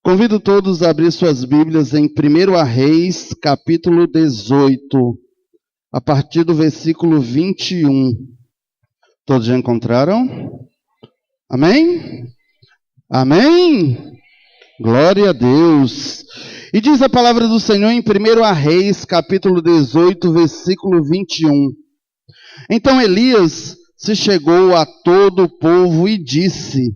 Convido todos a abrir suas Bíblias em 1 Reis, capítulo 18, a partir do versículo 21. Todos já encontraram? Amém? Amém? Glória a Deus. E diz a palavra do Senhor em 1 Reis, capítulo 18, versículo 21. Então Elias se chegou a todo o povo e disse: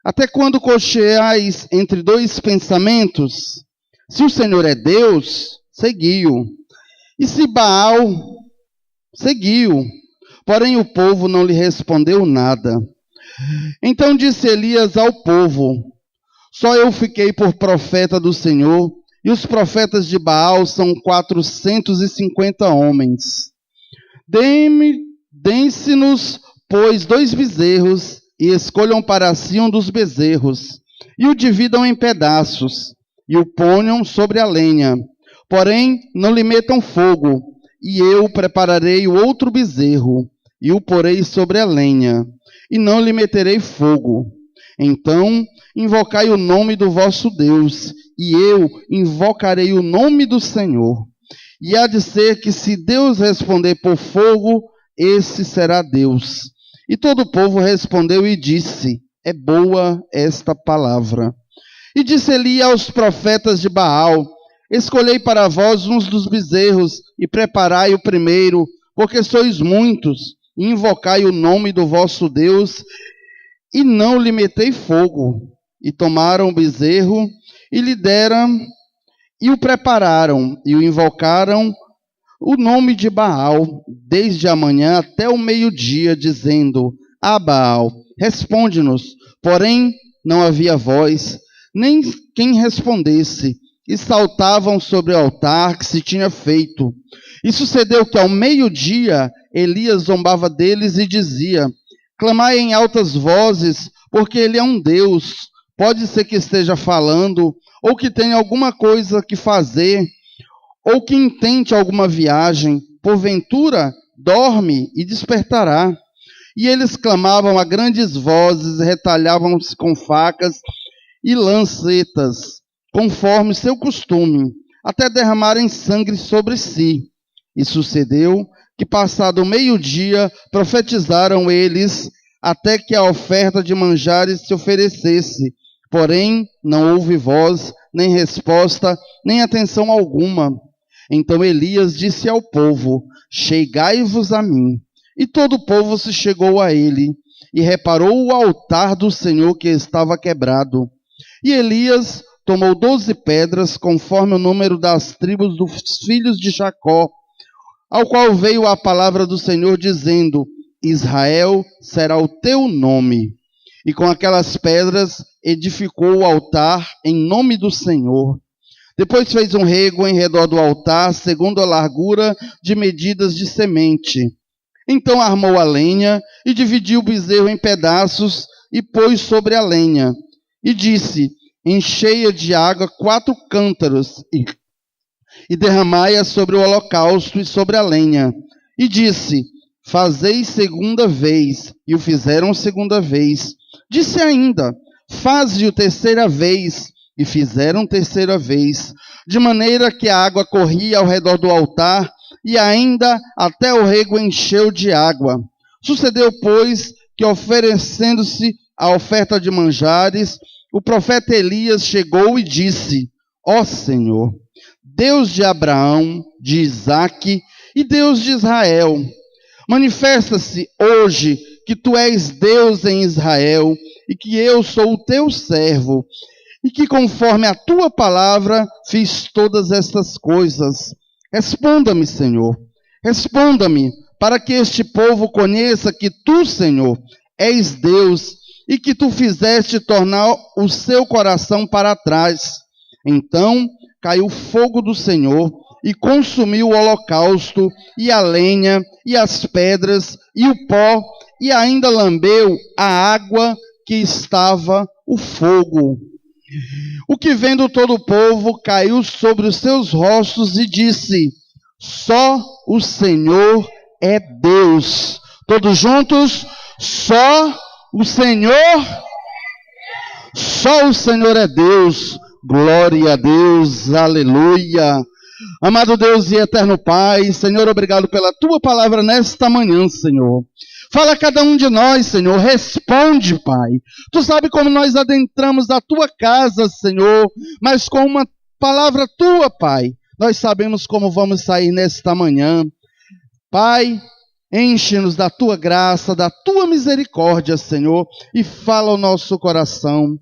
até quando cocheais entre dois pensamentos? Se o Senhor é Deus, seguiu. E se Baal, seguiu. Porém o povo não lhe respondeu nada. Então disse Elias ao povo: só eu fiquei por profeta do Senhor, e os profetas de Baal são 450 homens. Deem-se-nos, pois, 2 bezerros, e escolham para si um dos bezerros, e o dividam em pedaços, e o ponham sobre a lenha. Porém, não lhe metam fogo, e eu prepararei o outro bezerro, e o porei sobre a lenha, e não lhe meterei fogo. Então, invocai o nome do vosso Deus, e eu invocarei o nome do Senhor. E há de ser que, se Deus responder por fogo, esse será Deus. E todo o povo respondeu e disse: é boa esta palavra. E disse Eli aos profetas de Baal: escolhei para vós uns dos bezerros, e preparai o primeiro, porque sois muitos, e invocai o nome do vosso Deus, e não lhe metei fogo. E tomaram o bezerro, e lhe deram, e o prepararam, e o invocaram o nome de Baal, desde a manhã até o meio-dia, dizendo: ah, Baal, responde-nos. Porém, não havia voz, nem quem respondesse, e saltavam sobre o altar que se tinha feito. E sucedeu que ao meio-dia, Elias zombava deles e dizia: clamai em altas vozes, porque ele é um Deus. Pode ser que esteja falando, ou que tenha alguma coisa que fazer, ou que intente alguma viagem, porventura dorme e despertará. E eles clamavam a grandes vozes, retalhavam-se com facas e lancetas, conforme seu costume, até derramarem sangue sobre si. E sucedeu que, passado o meio-dia, profetizaram eles, até que a oferta de manjares se oferecesse. Porém, não houve voz, nem resposta, nem atenção alguma. Então Elias disse ao povo: chegai-vos a mim. E todo o povo se chegou a ele, e reparou o altar do Senhor que estava quebrado. E Elias tomou 12 pedras, conforme o número das tribos dos filhos de Jacó, ao qual veio a palavra do Senhor, dizendo: Israel será o teu nome. E com aquelas pedras edificou o altar em nome do Senhor. Depois fez um rego em redor do altar, segundo a largura de medidas de semente. Então armou a lenha e dividiu o bezerro em pedaços e pôs sobre a lenha. E disse: enchei-a de água 4 cântaros e derramai-a sobre o holocausto e sobre a lenha. E disse: fazei segunda vez. E o fizeram segunda vez. Disse ainda: faze-o terceira vez. E fizeram terceira vez, de maneira que a água corria ao redor do altar, e ainda até o rego encheu de água. Sucedeu, pois, que, oferecendo-se a oferta de manjares, o profeta Elias chegou e disse: ó Senhor, Deus de Abraão, de Isaque e Deus de Israel, manifesta-se hoje que tu és Deus em Israel, e que eu sou o teu servo, e que conforme a tua palavra fiz todas estas coisas. Responda-me, Senhor, responda-me, para que este povo conheça que tu, Senhor, és Deus, e que tu fizeste tornar o seu coração para trás. Então caiu o fogo do Senhor, e consumiu o holocausto, e a lenha, e as pedras, e o pó, e ainda lambeu a água que estava o fogo. O que vendo todo o povo caiu sobre os seus rostos e disse: só o Senhor é Deus. Todos juntos: só o Senhor é Deus. Glória a Deus, aleluia. Amado Deus e eterno Pai, Senhor, obrigado pela Tua palavra nesta manhã, Senhor. Fala a cada um de nós, Senhor, responde, Pai. Tu sabe como nós adentramos a Tua casa, Senhor, mas com uma palavra Tua, Pai, nós sabemos como vamos sair nesta manhã. Pai, enche-nos da Tua graça, da Tua misericórdia, Senhor, e fala ao nosso coração.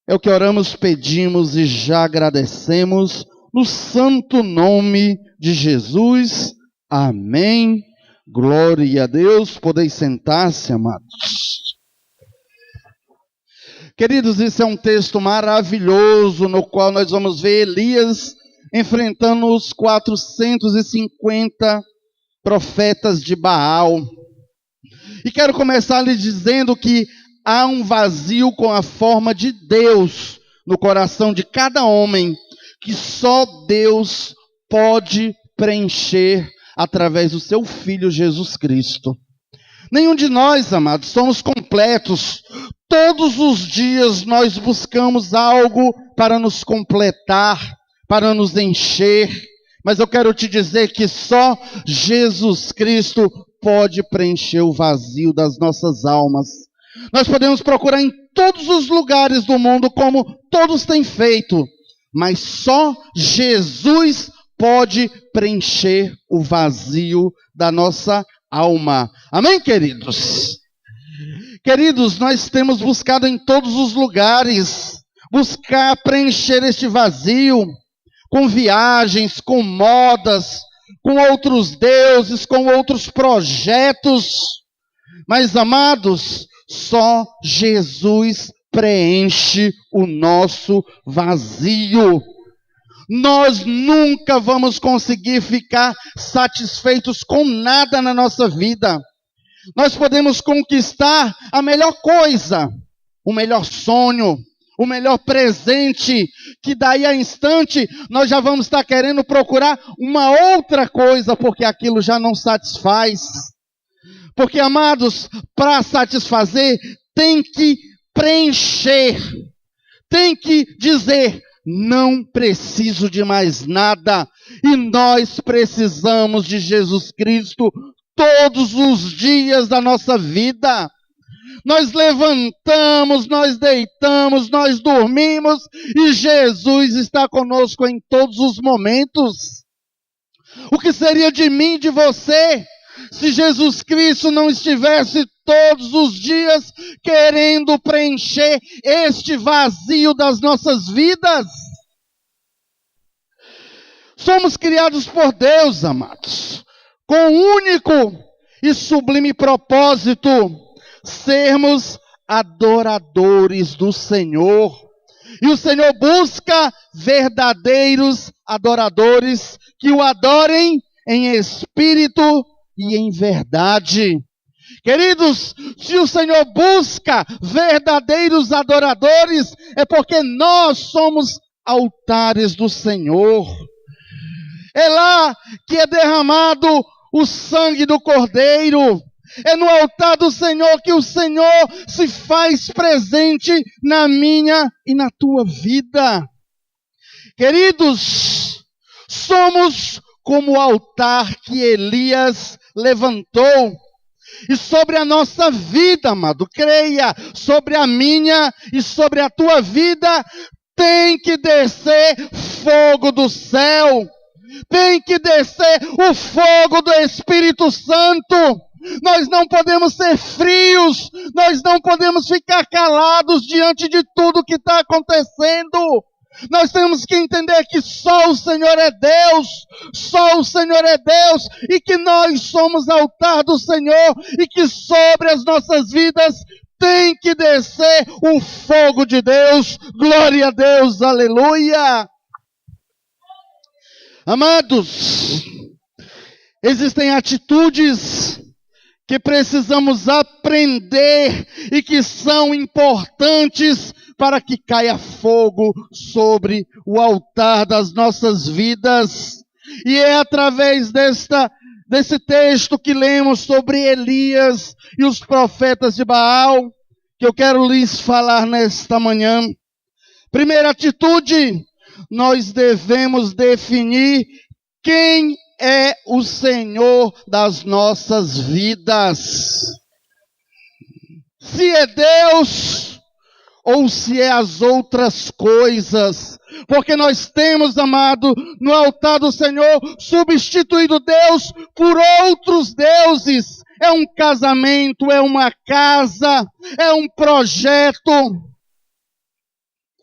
É o que oramos, pedimos e já agradecemos, no santo nome de Jesus. Amém. Glória a Deus. Podeis sentar-se, amados. Queridos, esse é um texto maravilhoso, no qual nós vamos ver Elias enfrentando os 450 profetas de Baal. E quero começar lhe dizendo que há um vazio com a forma de Deus no coração de cada homem, que só Deus pode preencher através do seu Filho Jesus Cristo. Nenhum de nós, amados, somos completos. Todos os dias nós buscamos algo para nos completar, para nos encher. Mas eu quero te dizer que só Jesus Cristo pode preencher o vazio das nossas almas. Nós podemos procurar em todos os lugares do mundo, como todos têm feito, mas só Jesus pode preencher o vazio da nossa alma. Amém, queridos? Queridos, nós temos buscado em todos os lugares, buscar preencher este vazio, com viagens, com modas, com outros deuses, com outros projetos. Mas, amados, só Jesus preenche o nosso vazio. Nós nunca vamos conseguir ficar satisfeitos com nada na nossa vida. Nós podemos conquistar a melhor coisa, o melhor sonho, o melhor presente, que daí a instante nós já vamos estar querendo procurar uma outra coisa, porque aquilo já não satisfaz. Porque, amados, para satisfazer, tem que preencher, tem que dizer, não preciso de mais nada. E nós precisamos de Jesus Cristo todos os dias da nossa vida. Nós levantamos, nós deitamos, nós dormimos, e Jesus está conosco em todos os momentos. O que seria de mim, de você, se Jesus Cristo não estivesse todos os dias querendo preencher este vazio das nossas vidas? Somos criados por Deus, amados, com um único e sublime propósito: sermos adoradores do Senhor. E o Senhor busca verdadeiros adoradores que o adorem em espírito e em verdade. Queridos, se o Senhor busca verdadeiros adoradores, é porque nós somos altares do Senhor. É lá que é derramado o sangue do Cordeiro. É no altar do Senhor que o Senhor se faz presente na minha e na tua vida. Queridos, somos como o altar que Elias levantou. E sobre a nossa vida, amado, creia, sobre a minha e sobre a tua vida, tem que descer fogo do céu. Tem que descer o fogo do Espírito Santo. Nós não podemos ser frios. Nós não podemos ficar calados diante de tudo que está acontecendo. Nós temos que entender que só o Senhor é Deus, só o Senhor é Deus, e que nós somos altar do Senhor, e que sobre as nossas vidas tem que descer o fogo de Deus. Glória a Deus, aleluia. Amados, existem atitudes que precisamos aprender e que são importantes para que caia fogo sobre o altar das nossas vidas. E é através desse texto que lemos sobre Elias e os profetas de Baal que eu quero lhes falar nesta manhã. Primeira atitude, nós devemos definir quem é o Senhor das nossas vidas. Se é Deus ou se é as outras coisas. Porque nós temos, amado, no altar do Senhor, substituído Deus por outros deuses. É um casamento, é uma casa, é um projeto.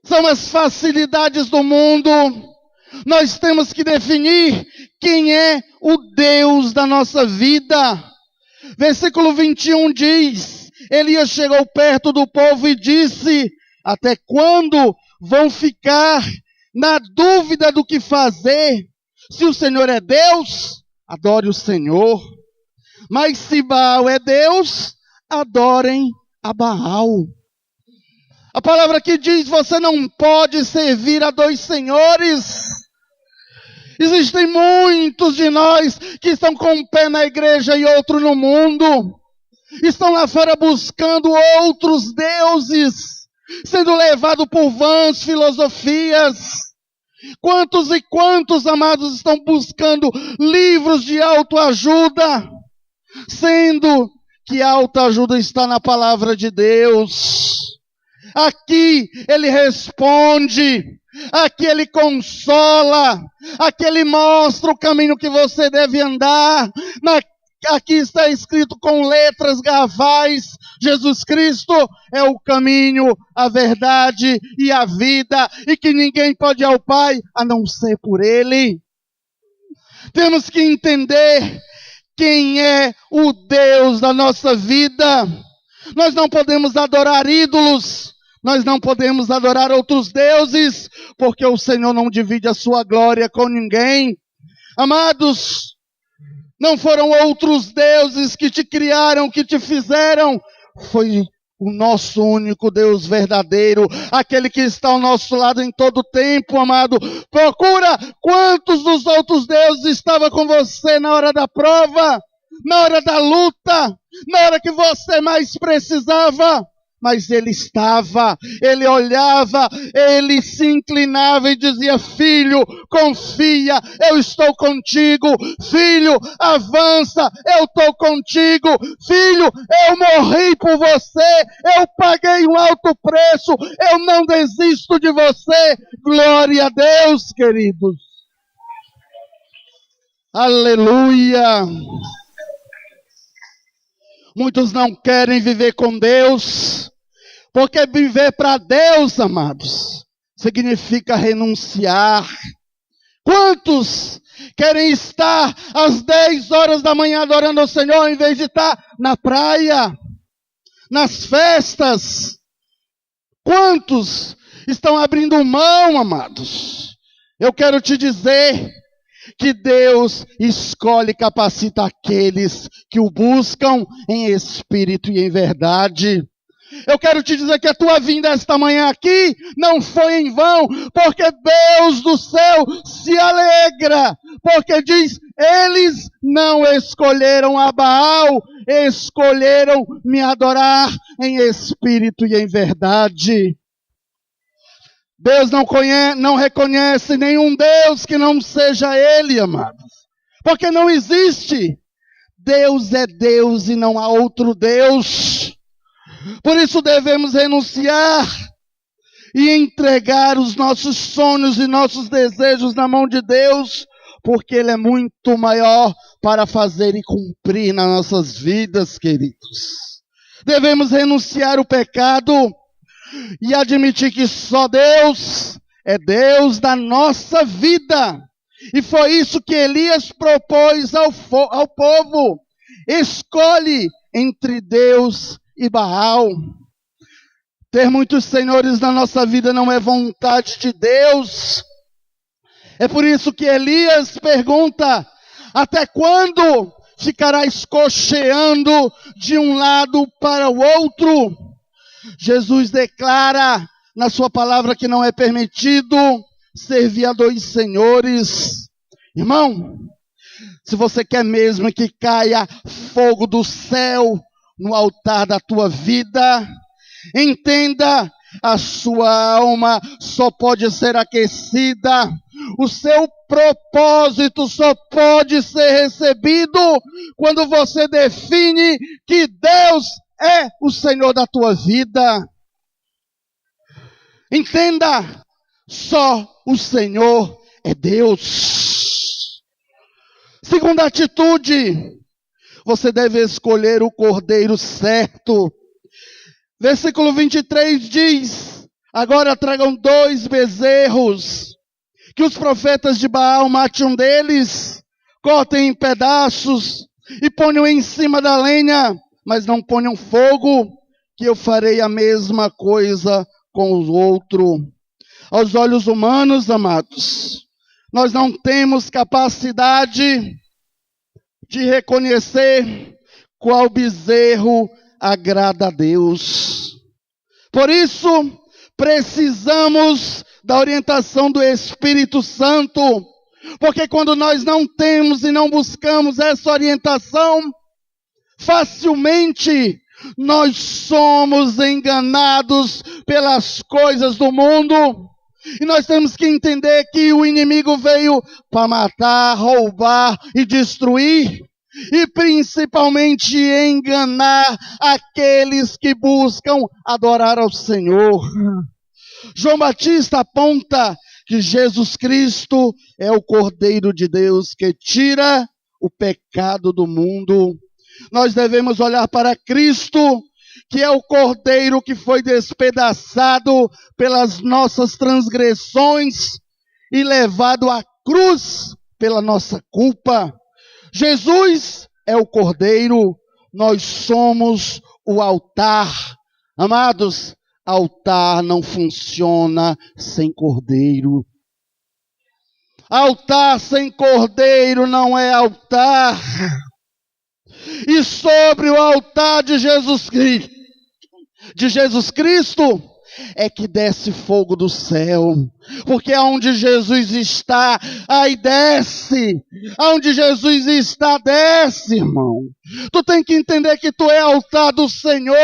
São as facilidades do mundo. Nós temos que definir quem é o Deus da nossa vida. Versículo 21 diz: Elias chegou perto do povo e disse: até quando vão ficar na dúvida do que fazer? Se o Senhor é Deus, adore o Senhor. Mas se Baal é Deus, adorem a Baal. A palavra aqui diz: você não pode servir a dois senhores. Existem muitos de nós que estão com um pé na igreja e outro no mundo. Estão lá fora buscando outros deuses, sendo levados por vãs filosofias. Quantos e quantos, amados, estão buscando livros de autoajuda, sendo que a autoajuda está na palavra de Deus. Aqui ele responde, aqui ele consola, aqui ele mostra o caminho que você deve andar. Aqui está escrito com letras garrafais: Jesus Cristo é o caminho, a verdade e a vida, e que ninguém pode ir ao Pai a não ser por Ele. Temos que entender quem é o Deus da nossa vida. Nós não podemos adorar ídolos, nós não podemos adorar outros deuses, porque o Senhor não divide a sua glória com ninguém. Amados, não foram outros deuses que te criaram, que te fizeram. Foi o nosso único Deus verdadeiro, aquele que está ao nosso lado em todo tempo, amado. Procura quantos dos outros deuses estavam com você na hora da prova, na hora da luta, na hora que você mais precisava. Mas ele estava, ele olhava, ele se inclinava e dizia: filho, confia, eu estou contigo. Filho, avança, eu estou contigo. Filho, eu morri por você, eu paguei um alto preço, eu não desisto de você. Glória a Deus, queridos. Aleluia. Muitos não querem viver com Deus, porque viver para Deus, amados, significa renunciar. Quantos querem estar às 10 horas da manhã adorando ao Senhor, em vez de estar na praia, nas festas? Quantos estão abrindo mão, amados? Eu quero te dizer que Deus escolhe e capacita aqueles que o buscam em espírito e em verdade. Eu quero te dizer que a tua vinda esta manhã aqui não foi em vão, porque Deus do céu se alegra, porque diz: eles não escolheram a Baal, escolheram me adorar em espírito e em verdade. Deus não reconhece nenhum Deus que não seja Ele, amados. Porque não existe. Deus é Deus e não há outro Deus. Por isso devemos renunciar e entregar os nossos sonhos e nossos desejos na mão de Deus, porque Ele é muito maior para fazer e cumprir nas nossas vidas, queridos. Devemos renunciar o pecado e admitir que só Deus é Deus da nossa vida. E foi isso que Elias propôs ao povo: escolhe entre Deus e Baal. Ter muitos senhores na nossa vida não é vontade de Deus. É por isso que Elias pergunta: até quando ficarás cocheando de um lado para o outro? Jesus declara na sua palavra que não é permitido servir a dois senhores. Irmão, se você quer mesmo que caia fogo do céu no altar da tua vida, entenda a sua alma só pode ser aquecida, o seu propósito só pode ser recebido quando você define que Deus é o Senhor da tua vida. Entenda, só o Senhor é Deus. Segunda atitude, você deve escolher o cordeiro certo. Versículo 23 diz: agora tragam 2 bezerros, que os profetas de Baal matem um deles, cortem em pedaços e ponham em cima da lenha, mas não ponham fogo, que eu farei a mesma coisa com o outro. Aos olhos humanos, amados, nós não temos capacidade de reconhecer qual bezerro agrada a Deus. Por isso, precisamos da orientação do Espírito Santo, porque quando nós não temos e não buscamos essa orientação, facilmente nós somos enganados pelas coisas do mundo. E nós temos que entender que o inimigo veio para matar, roubar e destruir, e principalmente enganar aqueles que buscam adorar ao Senhor. João Batista aponta que Jesus Cristo é o Cordeiro de Deus que tira o pecado do mundo. Nós devemos olhar para Cristo, que é o Cordeiro que foi despedaçado pelas nossas transgressões e levado à cruz pela nossa culpa. Jesus é o Cordeiro, nós somos o altar. Amados, altar não funciona sem Cordeiro. Altar sem Cordeiro não é altar. E sobre o altar de Jesus Cristo, é que desce fogo do céu, porque aonde Jesus está, aí desce, aonde Jesus está, desce, irmão. Tu tem que entender que tu é altar do Senhor,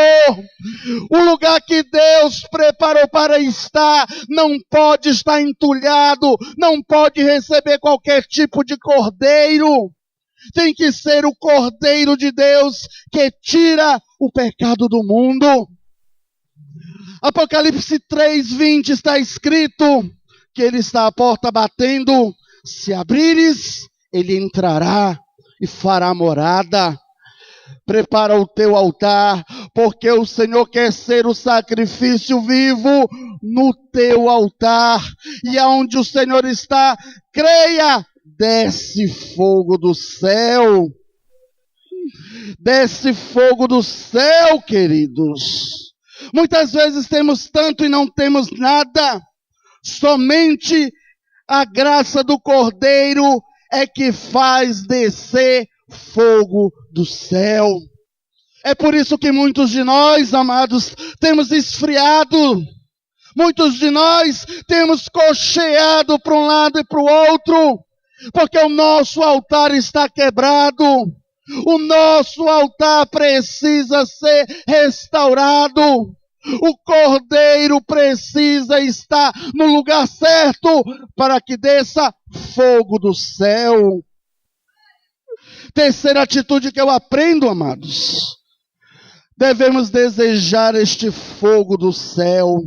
o lugar que Deus preparou para estar, não pode estar entulhado, não pode receber qualquer tipo de cordeiro. Tem que ser o Cordeiro de Deus que tira o pecado do mundo. Apocalipse 3:20 está escrito que ele está à porta batendo. Se abrires, ele entrará e fará morada. Prepara o teu altar, porque o Senhor quer ser o sacrifício vivo no teu altar. E aonde o Senhor está, creia, desce fogo do céu. Desce fogo do céu, queridos. Muitas vezes temos tanto e não temos nada. Somente a graça do Cordeiro é que faz descer fogo do céu. É por isso que muitos de nós, amados, temos esfriado. Muitos de nós temos cocheado para um lado e para o outro, porque o nosso altar está quebrado. O nosso altar precisa ser restaurado. O Cordeiro precisa estar no lugar certo para que desça fogo do céu. Terceira atitude que eu aprendo, amados. Devemos desejar este fogo do céu.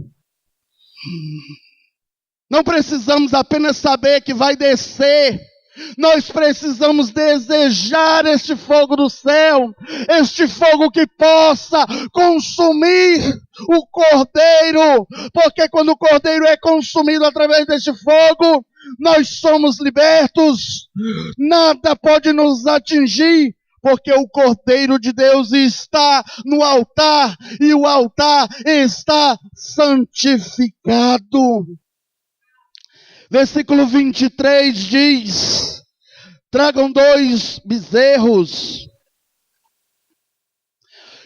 Não precisamos apenas saber que vai descer. Nós precisamos desejar este fogo do céu, este fogo que possa consumir o Cordeiro, porque quando o Cordeiro é consumido através deste fogo, nós somos libertos, nada pode nos atingir, porque o Cordeiro de Deus está no altar, e o altar está santificado. Versículo 23 diz: tragam 2 bezerros,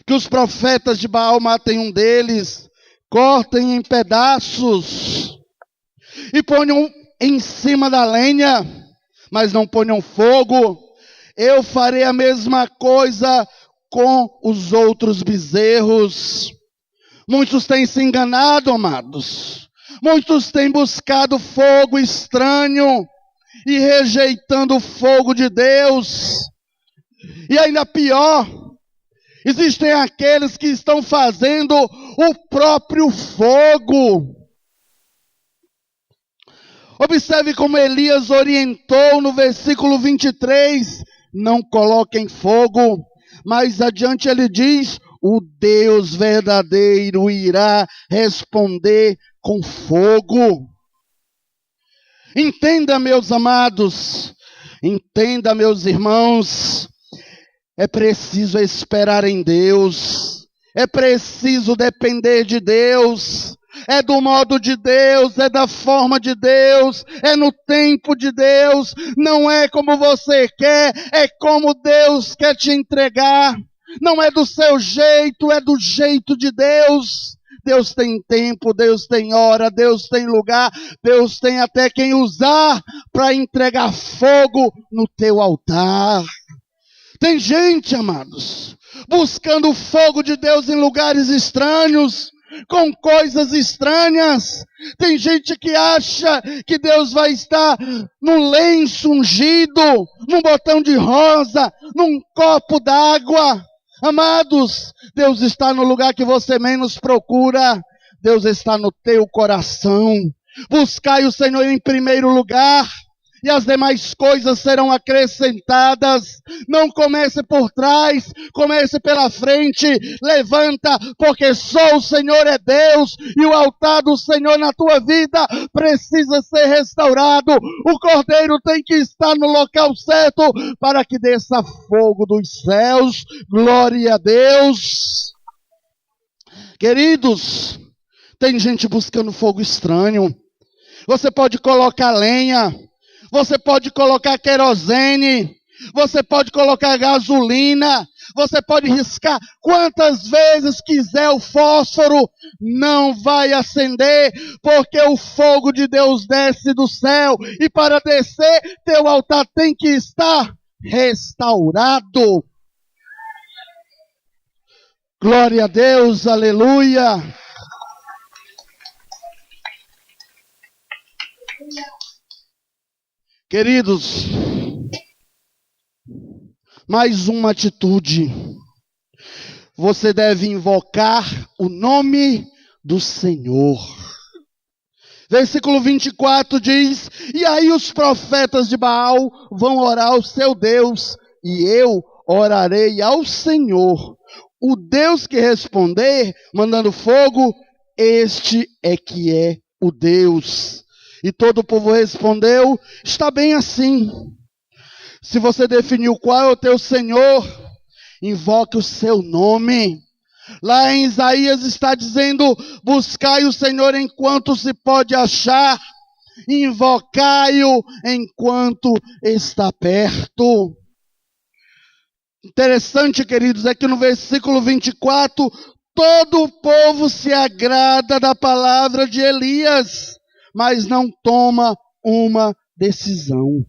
que os profetas de Baal matem um deles, cortem em pedaços, e ponham em cima da lenha, mas não ponham fogo. Eu farei a mesma coisa com os outros bezerros. Muitos têm se enganado, amados. Muitos têm buscado fogo estranho e rejeitando o fogo de Deus. E ainda pior, existem aqueles que estão fazendo o próprio fogo. Observe como Elias orientou no versículo 23, não coloquem fogo. Mais adiante ele diz, o Deus verdadeiro irá responder com fogo. Entenda, meus amados, entenda, meus irmãos, é preciso esperar em Deus, é preciso depender de Deus, é do modo de Deus, é da forma de Deus, é no tempo de Deus, não é como você quer, é como Deus quer te entregar, não é do seu jeito, é do jeito de Deus. Deus tem tempo, Deus tem hora, Deus tem lugar, Deus tem até quem usar para entregar fogo no teu altar. Tem gente, amados, buscando o fogo de Deus em lugares estranhos, com coisas estranhas. Tem gente que acha que Deus vai estar num lenço ungido, num botão de rosa, num copo d'água. Amados, Deus está no lugar que você menos procura. Deus está no teu coração. Buscai o Senhor em primeiro lugar, e as demais coisas serão acrescentadas. Não comece por trás, comece pela frente. Levanta, porque só o Senhor é Deus, e o altar do Senhor na tua vida precisa ser restaurado. O cordeiro tem que estar no local certo, para que desça fogo dos céus. Glória a Deus. Queridos, tem gente buscando fogo estranho. Você pode colocar lenha, você pode colocar querosene, você pode colocar gasolina, você pode riscar quantas vezes quiser o fósforo, não vai acender, porque o fogo de Deus desce do céu, e para descer, teu altar tem que estar restaurado. Glória a Deus, aleluia. Queridos, mais uma atitude. Você deve invocar o nome do Senhor. Versículo 24 diz, e aí os profetas de Baal vão orar ao seu Deus, e eu orarei ao Senhor. O Deus que responder, mandando fogo, este é que é o Deus. E todo o povo respondeu, está bem assim. Se você definiu qual é o teu Senhor, invoque o seu nome. Lá em Isaías está dizendo, buscai o Senhor enquanto se pode achar, invocai-o enquanto está perto. Interessante, queridos, é que no versículo 24, todo o povo se agrada da palavra de Elias, mas não toma uma decisão.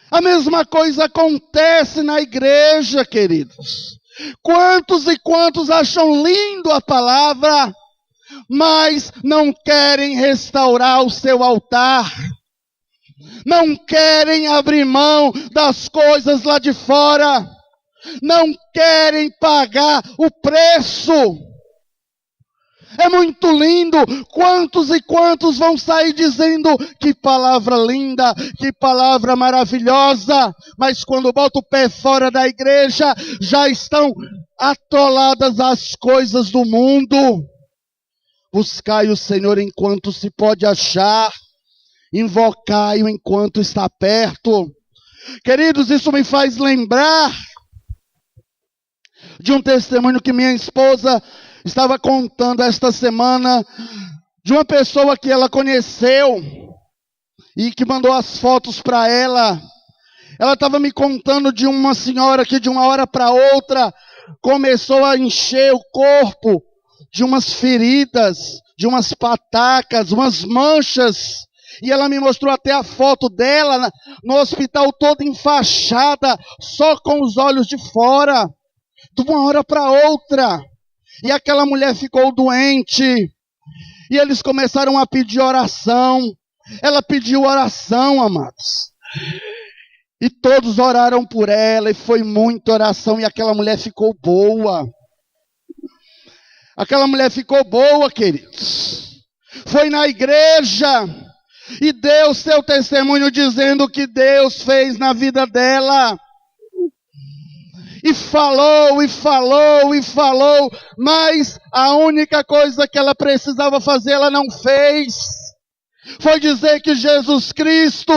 A mesma coisa acontece na igreja, queridos. Quantos e quantos acham lindo a palavra, mas não querem restaurar o seu altar. Não querem abrir mão das coisas lá de fora. Não querem pagar o preço. É muito lindo, quantos e quantos vão sair dizendo que palavra linda, que palavra maravilhosa, mas quando bota o pé fora da igreja, já estão atoladas às coisas do mundo. Buscai o Senhor enquanto se pode achar, invocai-o enquanto está perto. Queridos, isso me faz lembrar de um testemunho que minha esposa estava contando esta semana, de uma pessoa que ela conheceu e que mandou as fotos para ela. Ela estava me contando de uma senhora que de uma hora para outra começou a encher o corpo de umas feridas, de umas patacas, umas manchas. E ela me mostrou até a foto dela no hospital toda enfaixada, só com os olhos de fora, de uma hora para outra. E aquela mulher ficou doente. E eles começaram a pedir oração. Ela pediu oração, amados. E todos oraram por ela. E foi muita oração. E aquela mulher ficou boa. Aquela mulher ficou boa, queridos. Foi na igreja. E deu seu testemunho dizendo o que Deus fez na vida dela. E falou, e falou, e falou. Mas a única coisa que ela precisava fazer, ela não fez. Foi dizer que Jesus Cristo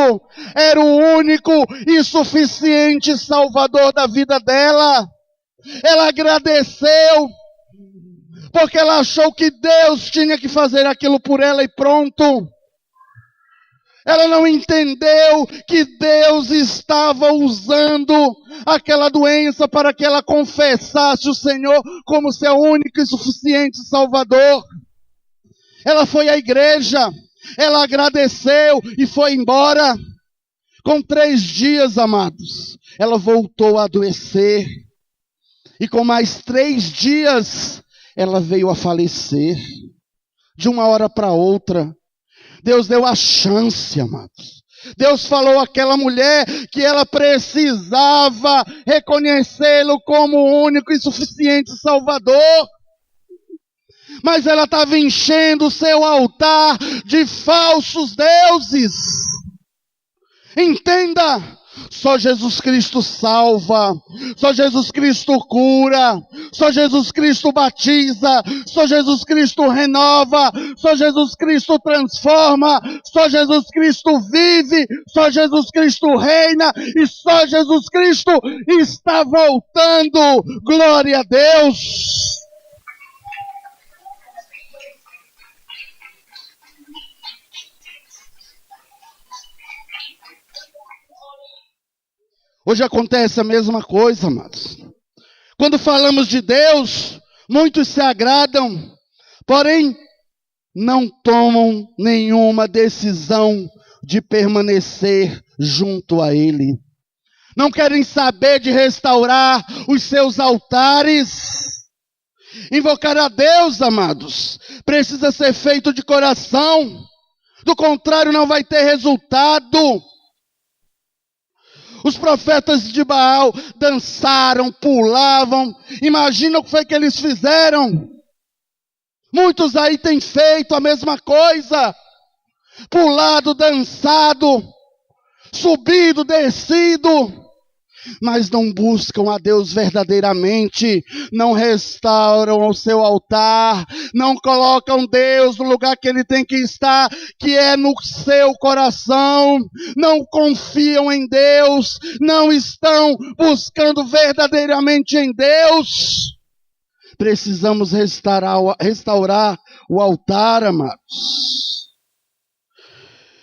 era o único e suficiente Salvador da vida dela. Ela agradeceu, porque ela achou que Deus tinha que fazer aquilo por ela e pronto. Ela não entendeu que Deus estava usando aquela doença para que ela confessasse o Senhor como seu único e suficiente Salvador. Ela foi à igreja, ela agradeceu e foi embora. Com 3 dias, amados, ela voltou a adoecer. E com mais 3 dias, ela veio a falecer. De uma hora para outra. Deus deu a chance, amados. Deus falou àquela mulher que ela precisava reconhecê-lo como o único e suficiente Salvador. Mas ela estava enchendo o seu altar de falsos deuses. Entenda, só Jesus Cristo salva, só Jesus Cristo cura, só Jesus Cristo batiza, só Jesus Cristo renova, só Jesus Cristo transforma, só Jesus Cristo vive, só Jesus Cristo reina e só Jesus Cristo está voltando. Glória a Deus! Hoje acontece a mesma coisa, amados. Quando falamos de Deus, muitos se agradam, porém não tomam nenhuma decisão de permanecer junto a Ele. Não querem saber de restaurar os seus altares. Invocar a Deus, amados, precisa ser feito de coração. Do contrário, não vai ter resultado. Os profetas de Baal dançaram, pulavam. Imagina o que foi que eles fizeram. Muitos aí têm feito a mesma coisa. Pulado, dançado, subido, descido. Mas não buscam a Deus verdadeiramente, não restauram o seu altar, não colocam Deus no lugar que Ele tem que estar, que é no seu coração, não confiam em Deus, não estão buscando verdadeiramente em Deus. Precisamos restaurar o altar, amados.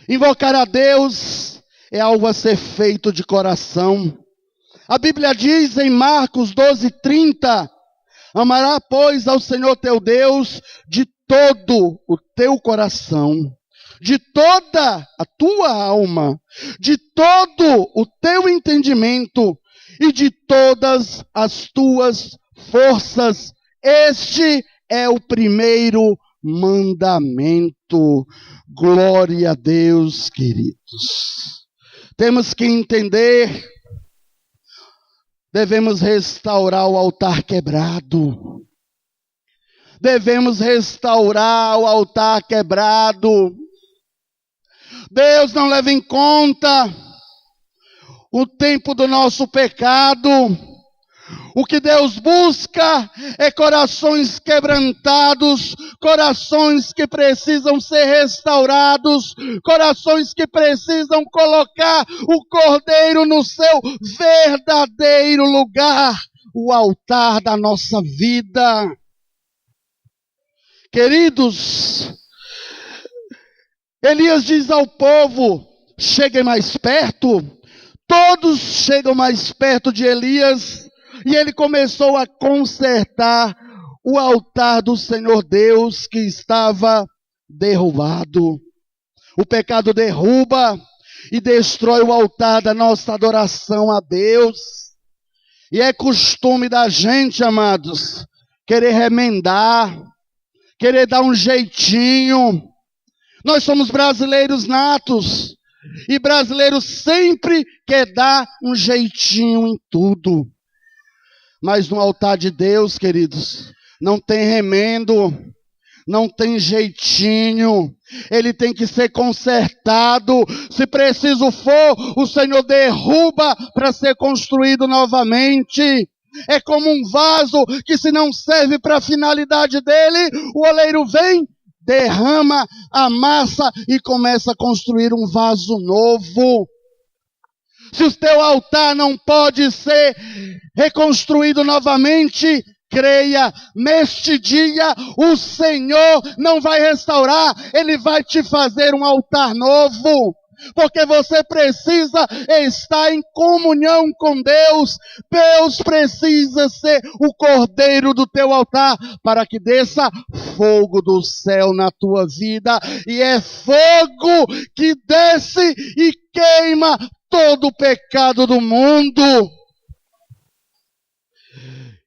Invocar a Deus é algo a ser feito de coração. A Bíblia diz em Marcos 12:30, amará, pois, ao Senhor teu Deus de todo o teu coração, de toda a tua alma, de todo o teu entendimento e de todas as tuas forças. Este é o primeiro mandamento. Glória a Deus, queridos. Temos que entender, devemos restaurar o altar quebrado. Devemos restaurar o altar quebrado. Deus não leva em conta o tempo do nosso pecado. O que Deus busca é corações quebrantados, corações que precisam ser restaurados, corações que precisam colocar o Cordeiro no seu verdadeiro lugar, o altar da nossa vida. Queridos, Elias diz ao povo, cheguem mais perto. Todos chegam mais perto de Elias. E ele começou a consertar o altar do Senhor Deus que estava derrubado. O pecado derruba e destrói o altar da nossa adoração a Deus. E é costume da gente, amados, querer remendar, querer dar um jeitinho. Nós somos brasileiros natos, e brasileiro sempre quer dar um jeitinho em tudo. Mas no altar de Deus, queridos, não tem remendo, não tem jeitinho. Ele tem que ser consertado. Se preciso for, o Senhor derruba para ser construído novamente. É como um vaso que, se não serve para a finalidade dele, o oleiro vem, derrama, amassa e começa a construir um vaso novo. Se o teu altar não pode ser reconstruído novamente, creia, neste dia o Senhor não vai restaurar, Ele vai te fazer um altar novo. Porque você precisa estar em comunhão com Deus. Deus precisa ser o cordeiro do teu altar, para que desça fogo do céu na tua vida. E é fogo que desce e queima todo o pecado do mundo.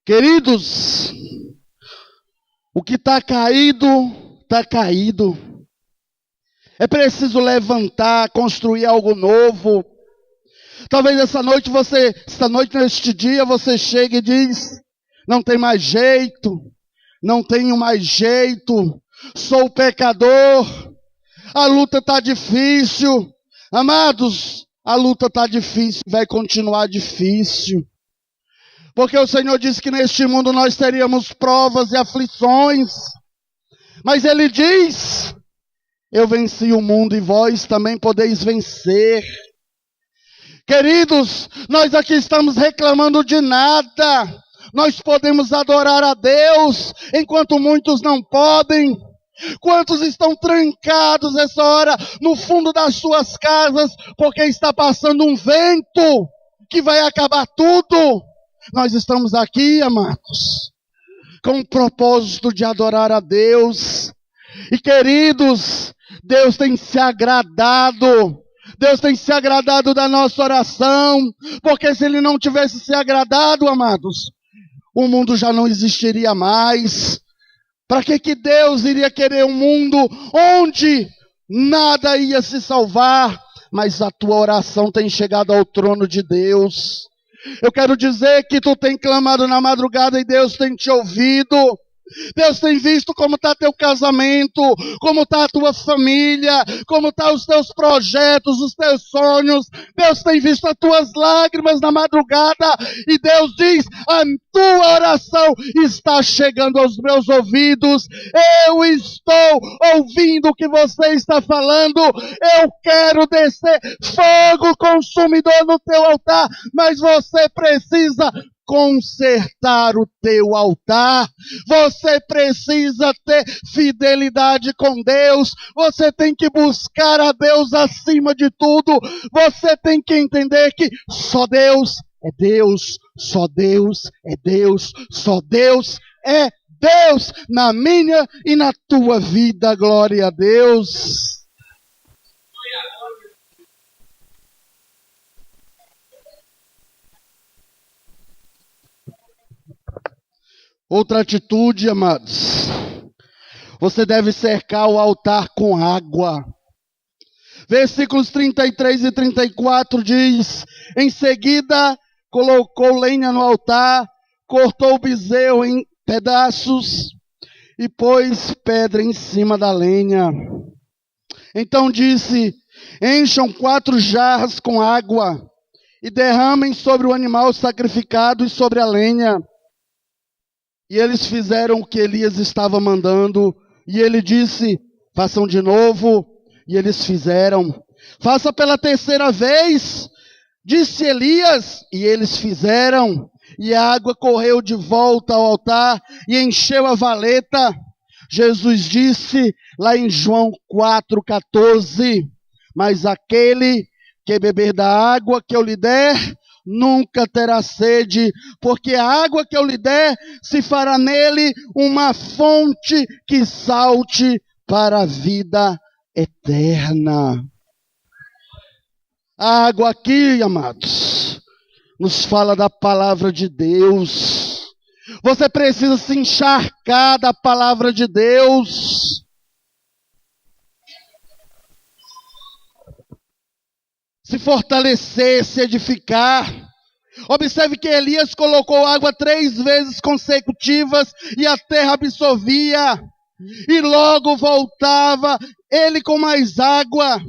Queridos, o que está caído, está caído. É preciso levantar, construir algo novo. Talvez esta noite, neste dia, você chegue e diz: não tem mais jeito, não tenho mais jeito, sou pecador, a luta está difícil. Amados, a luta está difícil, vai continuar difícil. Porque o Senhor disse que neste mundo nós teríamos provas e aflições. Mas Ele diz: eu venci o mundo e vós também podeis vencer. Queridos, nós aqui estamos reclamando de nada. Nós podemos adorar a Deus, enquanto muitos não podem. Quantos estão trancados essa hora no fundo das suas casas, porque está passando um vento que vai acabar tudo? Nós estamos aqui, amados, com o propósito de adorar a Deus. E queridos, Deus tem se agradado da nossa oração, porque se Ele não tivesse se agradado, amados, o mundo já não existiria mais. Para que Deus iria querer um mundo onde nada ia se salvar? Mas a tua oração tem chegado ao trono de Deus. Eu quero dizer que tu tem clamado na madrugada e Deus tem te ouvido. Deus tem visto como está teu casamento, como está a tua família, como estão os teus projetos, os teus sonhos. Deus tem visto as tuas lágrimas na madrugada e Deus diz: a tua oração está chegando aos meus ouvidos. Eu estou ouvindo o que você está falando. Eu quero descer fogo consumidor no teu altar, mas você precisa consertar o teu altar. Você precisa ter fidelidade com Deus. Você tem que buscar a Deus acima de tudo. Você tem que entender que só Deus é Deus, só Deus é Deus, só Deus é Deus na minha e na tua vida. Glória a Deus. Outra atitude, amados, você deve cercar o altar com água. Versículos 33 e 34 diz: em seguida colocou lenha no altar, cortou o bezerro em pedaços e pôs pedra em cima da lenha. Então disse: encham 4 jarras com água e derramem sobre o animal sacrificado e sobre a lenha. E eles fizeram o que Elias estava mandando. E ele disse: façam de novo. E eles fizeram. Faça pela 3ª vez, disse Elias. E eles fizeram. E a água correu de volta ao altar e encheu a valeta. Jesus disse lá em João 4,14: mas aquele que beber da água que eu lhe der nunca terá sede, porque a água que eu lhe der se fará nele uma fonte que salte para a vida eterna. A água aqui, amados, nos fala da palavra de Deus. Você precisa se encharcar da palavra de Deus. Se fortalecer, se edificar. Observe que Elias colocou água 3 vezes consecutivas e a terra absorvia. E logo voltava ele com mais água.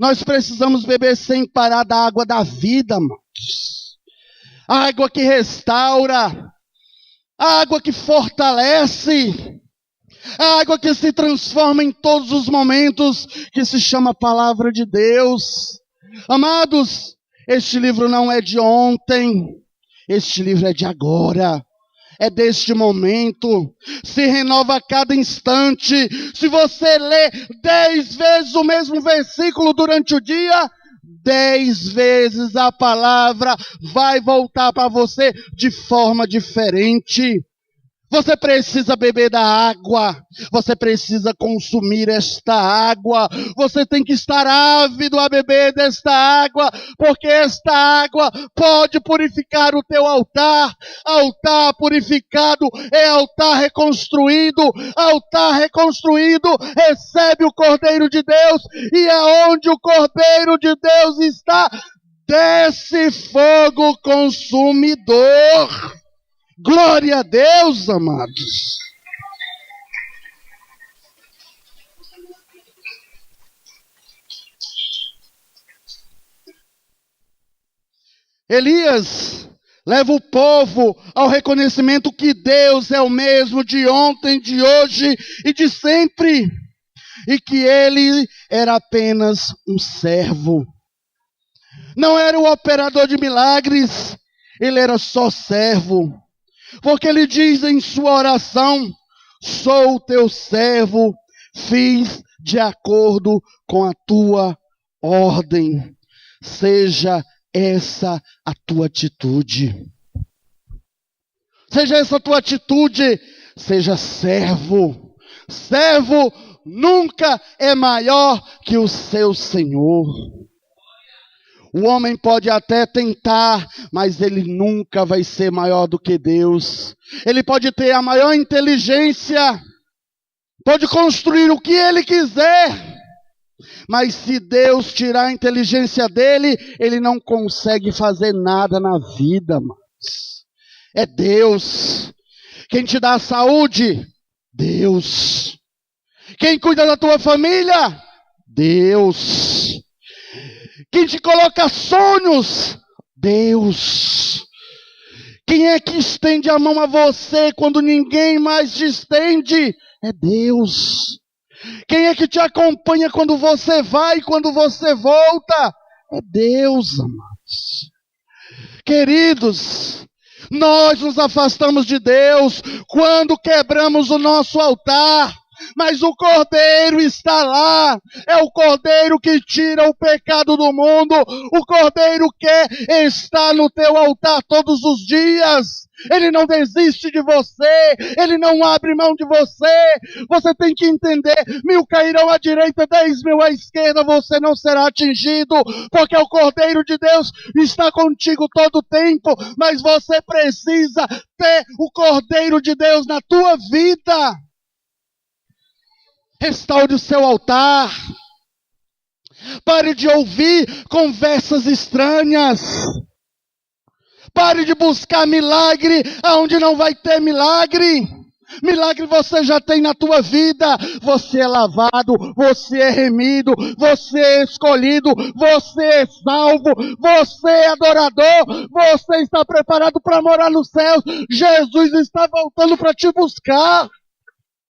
Nós precisamos beber sem parar da água da vida, amados. A água que restaura. A água que fortalece. A água que se transforma em todos os momentos, que se chama Palavra de Deus. Amados, este livro não é de ontem, este livro é de agora, é deste momento, se renova a cada instante. Se você lê 10 vezes o mesmo versículo durante o dia, 10 vezes a palavra vai voltar para você de forma diferente. Você precisa beber da água, você precisa consumir esta água, você tem que estar ávido a beber desta água, porque esta água pode purificar o teu altar. Altar purificado é altar reconstruído recebe o Cordeiro de Deus, e aonde o Cordeiro de Deus está, desce fogo consumidor. Glória a Deus, amados. Elias leva o povo ao reconhecimento que Deus é o mesmo de ontem, de hoje e de sempre. E que ele era apenas um servo. Não era o operador de milagres, ele era só servo. Porque ele diz em sua oração: sou o teu servo, fiz de acordo com a tua ordem. Seja essa a tua atitude. Seja essa a tua atitude. Seja servo. Servo nunca é maior que o seu Senhor. O homem pode até tentar, mas ele nunca vai ser maior do que Deus. Ele pode ter a maior inteligência, pode construir o que ele quiser, mas se Deus tirar a inteligência dele, ele não consegue fazer nada na vida, mas é Deus. Quem te dá a saúde? Deus. Quem cuida da tua família? Deus. Quem te coloca sonhos? Deus. Quem é que estende a mão a você quando ninguém mais te estende? É Deus. Quem é que te acompanha quando você vai e quando você volta? É Deus, amados. Queridos, nós nos afastamos de Deus quando quebramos o nosso altar. Mas o Cordeiro está lá, é o Cordeiro que tira o pecado do mundo, o Cordeiro quer estar no teu altar todos os dias, ele não desiste de você, ele não abre mão de você. Você tem que entender, 1000 cairão à direita, 10.000 à esquerda, você não será atingido, porque o Cordeiro de Deus está contigo todo o tempo, mas você precisa ter o Cordeiro de Deus na tua vida. Restaure o seu altar. Pare de ouvir conversas estranhas. Pare de buscar milagre aonde não vai ter milagre. Milagre você já tem na tua vida. Você é lavado, você é remido, você é escolhido, você é salvo, você é adorador, você está preparado para morar nos céus. Jesus está voltando para te buscar.